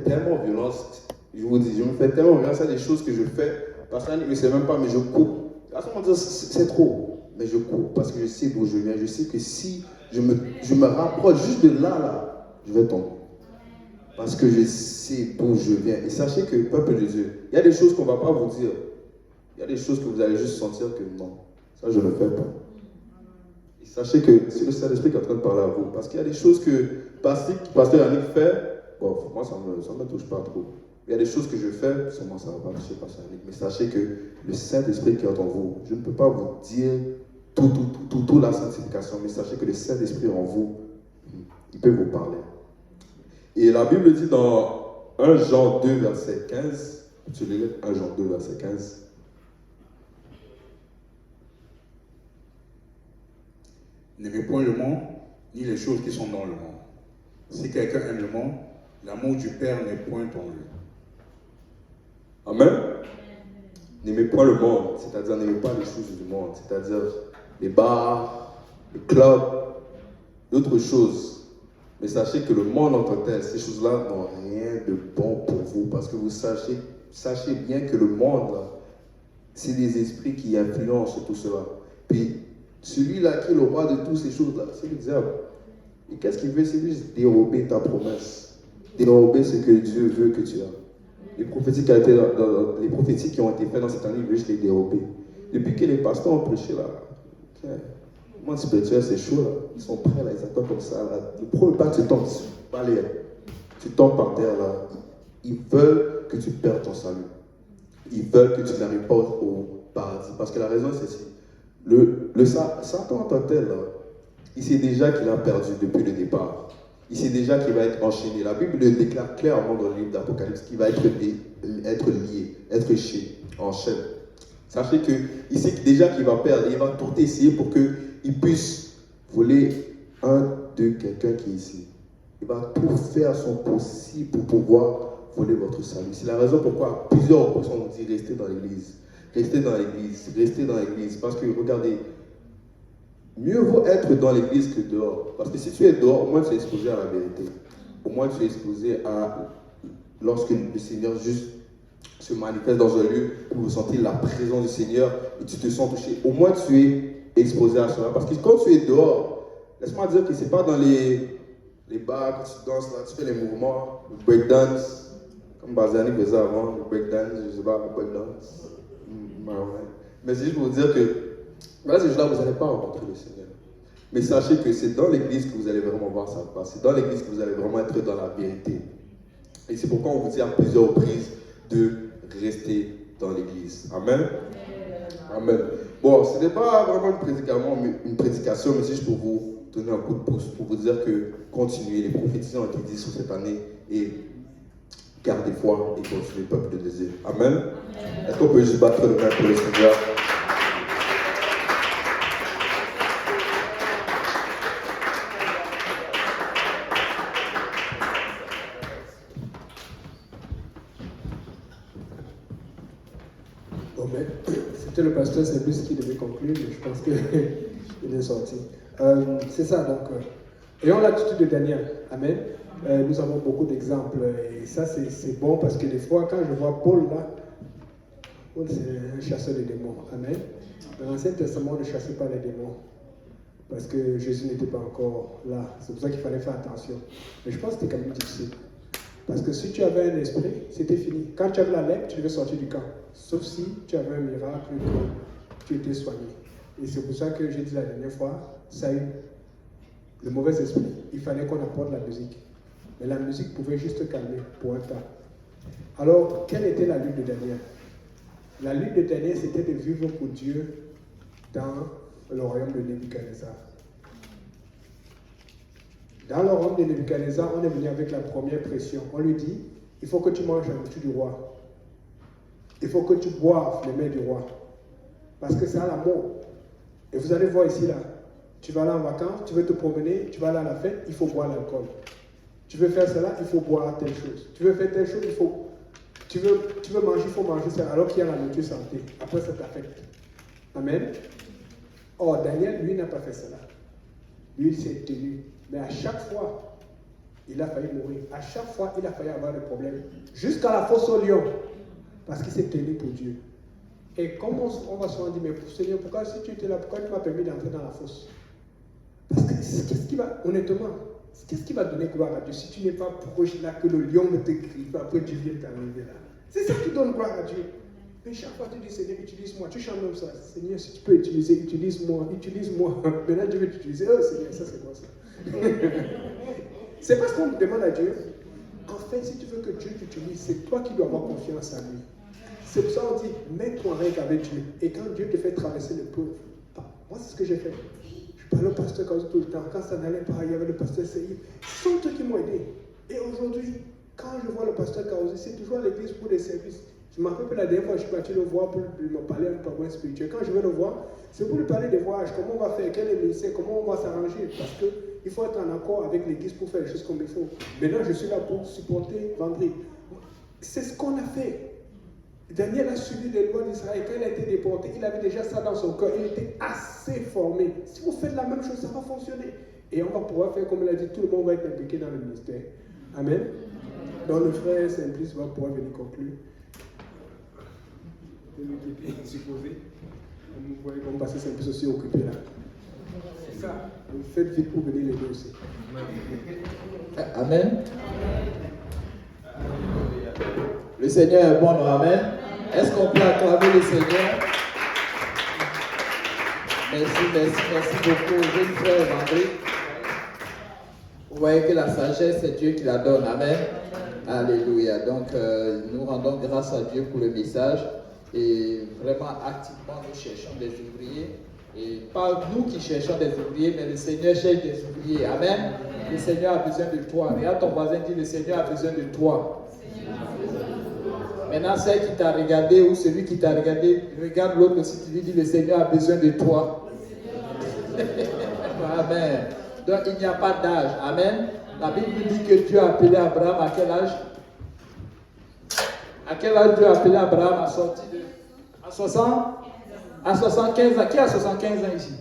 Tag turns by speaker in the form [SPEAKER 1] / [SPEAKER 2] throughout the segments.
[SPEAKER 1] tellement violence. Je vous dis, je me fais tellement violence à des choses que je fais. Parce que je ne sais même pas, mais je coupe. À ce moment, c'est trop. Mais je coupe parce que je sais d'où je viens. Je sais que si je me rapproche juste de là, je vais tomber. Parce que je sais d'où je viens. Et sachez que, peuple de Dieu, il y a des choses qu'on ne va pas vous dire. Il y a des choses que vous allez juste sentir que non, ça je ne le fais pas. Et sachez que c'est le Saint-Esprit qui est en train de parler à vous. Parce qu'il y a des choses que Pasteur Yannick fait, bon, moi ça ne me touche pas trop. Il y a des choses que je fais, sûrement ça ne va pas toucher Pasteur Yannick. Mais sachez que le Saint-Esprit qui est en vous, je ne peux pas vous dire toute la sanctification, mais sachez que le Saint-Esprit en vous, il peut vous parler. Et la Bible dit dans 1 Jean 2, verset 15, tu lis 1 Jean 2, verset 15.
[SPEAKER 2] N'aimez point le monde, ni les choses qui sont dans le monde. Si quelqu'un aime le monde, l'amour du Père n'est point en lui.
[SPEAKER 1] Amen. N'aimez pas le monde, c'est-à-dire n'aimez pas les choses du monde, c'est-à-dire les bars, les clubs, d'autres choses. Mais sachez que le monde en tant que tel, ces choses-là n'ont rien de bon pour vous, parce que vous sachez bien que le monde, c'est des esprits qui influencent tout cela. Puis, celui-là qui est le roi de toutes ces choses-là, c'est le diable. Et qu'est-ce qu'il veut? C'est juste dérober ta promesse, dérober ce que Dieu veut que tu aies. Les prophéties qui ont été faites dans cette année, il veut juste les dérober. Depuis que les pasteurs ont prêché là, le monde spirituel c'est chaud là. Ils sont prêts là, ils attendent comme ça là. Le premier pas que tu tombes, tu tombes par terre là. Ils veulent que tu perdes ton salut. Ils veulent que tu n'arrives pas au paradis. Parce que la raison c'est celle-ci. Le Satan en tant que tel là, il sait déjà qu'il a perdu depuis le départ. Il sait déjà qu'il va être enchaîné. La Bible le déclare clairement dans le livre d'Apocalypse qu'il va être lié, être en chaîne. Sachez qu'il sait déjà qu'il va perdre. Il va tout essayer pour qu'il puisse voler un de quelqu'un qui est ici. Il va tout faire son possible pour pouvoir voler votre salut. C'est la raison pourquoi plusieurs personnes ont dit restez dans l'église. Restez dans l'église. Restez dans l'église. Parce que regardez, mieux vaut être dans l'église que dehors. Parce que si tu es dehors, au moins tu es exposé à la vérité. Au moins tu es exposé à lorsque le Seigneur juste se manifeste dans un lieu où vous sentez la présence du Seigneur et tu te sens touché. Au moins tu es exposé à cela. Parce que quand tu es dehors, laisse-moi dire que ce n'est pas dans les bars que tu danses là, tu fais les mouvements, le breakdance, comme Bazani faisait avant, le breakdance, je ne sais pas, le breakdance. Mais c'est juste pour vous dire que là, ces jours-là, vous n'allez pas rencontrer le Seigneur. Mais sachez que c'est dans l'église que vous allez vraiment voir sa face. C'est dans l'église que vous allez vraiment être dans la vérité. Et c'est pourquoi on vous dit à plusieurs reprises de rester dans l'église. Amen. Amen. Bon, ce n'est pas vraiment une prédication, mais c'est juste pour vous donner un coup de pouce, pour vous dire que continuez, les prophéties ont été dites sur cette année et gardez foi et continuez, peuple de Dieu. Amen. Est-ce qu'on peut juste battre le main pour le Seigneur?
[SPEAKER 3] C'était le pasteur, c'est plus qui devait conclure, mais je pense qu'il est sorti. C'est ça, donc. Ayons l'attitude de Daniel. Amen. Nous avons beaucoup d'exemples. Et ça, c'est bon parce que des fois, quand je vois Paul là, Paul c'est un chasseur de démons. Amen. Dans l'Ancien Testament, on ne chassait pas les démons. Parce que Jésus n'était pas encore là. C'est pour ça qu'il fallait faire attention. Mais je pense que c'était quand même difficile. Parce que si tu avais un esprit, c'était fini. Quand tu avais la lèpre, tu devais sortir du camp. Sauf si tu avais un miracle que tu étais soigné. Et c'est pour ça que j'ai dit la dernière fois, ça a eu le mauvais esprit. Il fallait qu'on apporte la musique. Mais la musique pouvait juste calmer pour un temps. Alors, quelle était la lutte de Daniel? La lutte de Daniel, c'était de vivre pour Dieu dans le royaume de Nebuchadnezzar. Dans le royaume de Nebuchadnezzar, on est venu avec la première pression. On lui dit, il faut que tu manges la nourriture du roi. Il faut que tu boives les mains du roi. Parce que c'est à la mort. Et vous allez voir ici, là. Tu vas aller en vacances, tu veux te promener, tu vas aller à la fête, il faut boire l'alcool. Tu veux faire cela, il faut boire telle chose. Tu veux faire telle chose, il faut... Tu veux manger, il faut manger ça, alors qu'il y a la nourriture santé. Après, ça t'affecte. Amen. Or, Daniel, lui, n'a pas fait cela. Lui, il s'est tenu. Mais à chaque fois, il a failli mourir. À chaque fois, il a failli avoir des problèmes. Jusqu'à la fosse au lion. Parce qu'il s'est tenu pour Dieu. Et comme on va souvent dire, mais Seigneur, pourquoi si tu étais là, pourquoi tu m'as permis d'entrer dans la fosse? Parce que qu'est-ce qui va, honnêtement, qu'est-ce qui va donner gloire à Dieu si tu n'es pas proche là, que le lion ne te griffe, après Dieu vient t'arriver là? C'est ça qui donne gloire à Dieu. Mais chaque fois tu dis, Seigneur, utilise-moi. Tu chantes même ça. Seigneur, si tu peux utiliser, utilise-moi, utilise-moi. Maintenant, Dieu veut t'utiliser. Oh Seigneur, ça c'est quoi ça? C'est pas ce qu'on demande à Dieu. En fait, si tu veux que Dieu t'utilise, c'est toi qui dois avoir confiance en lui. C'est pour ça qu'on dit, mets-toi en règle avec Dieu. Et quand Dieu te fait traverser le pauvre, moi c'est ce que j'ai fait. Je parlais au pasteur Kaouz tout le temps. Quand ça n'allait pas, il y avait le pasteur Seïd. Ce sont eux qui m'ont aidé. Et aujourd'hui, quand je vois le pasteur Kaouz, c'est toujours à l'église pour des services. Je me rappelle que la dernière fois, je suis parti le voir pour me parler un peu moins spirituel. Quand je vais le voir, c'est pour lui parler des voyages, comment on va faire, quel est le ministère, comment on va s'arranger. Parce qu'il faut être en accord avec l'église pour faire les choses comme il faut. Maintenant, je suis là pour supporter Vendry. C'est ce qu'on a fait. Daniel a suivi les lois d'Israël. Quand il a été déporté, il avait déjà ça dans son cœur. Il était assez formé. Si vous faites la même chose, ça va fonctionner. Et on va pouvoir faire, comme il a dit, tout le monde va être impliqué dans le ministère. Amen. Donc le frère Simplice va pouvoir venir conclure. Supposé. Vous voyez comme passer Simplice aussi occupé là. C'est ça. Vous faites vite pour venir les deux aussi.
[SPEAKER 4] Amen. Le Seigneur est bon, non? Amen. Est-ce qu'on peut acclamer le Seigneur? Merci beaucoup, jeune frère André. Vous voyez que la sagesse, c'est Dieu qui la donne. Amen. Alléluia. Donc, nous rendons grâce à Dieu pour le message. Et vraiment, activement, nous cherchons des ouvriers. Et pas nous qui cherchons des ouvriers, mais le Seigneur cherche des ouvriers. Amen. Le Seigneur a besoin de toi. Regarde ton voisin, dit, le Seigneur a besoin de toi. Maintenant, celle qui t'a regardé ou celui qui t'a regardé, regarde l'autre aussi, tu lui dis, le Seigneur a besoin de toi. Amen. Donc, il n'y a pas d'âge. Amen. La Bible dit que Dieu a appelé Abraham à quel âge? À quel âge Dieu a appelé Abraham à sortir de... À 60? À 75 ans. Qui a 75 ans ici?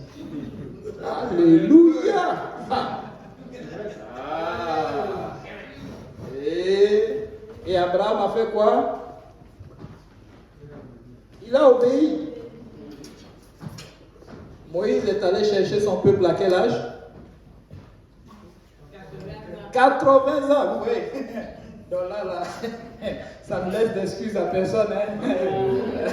[SPEAKER 4] Alléluia. Et Abraham a fait quoi? Il a obéi. Moïse est allé chercher son peuple à quel âge? 80 ans, oui. Donc là, ça ne laisse d'excuse à personne. Hein?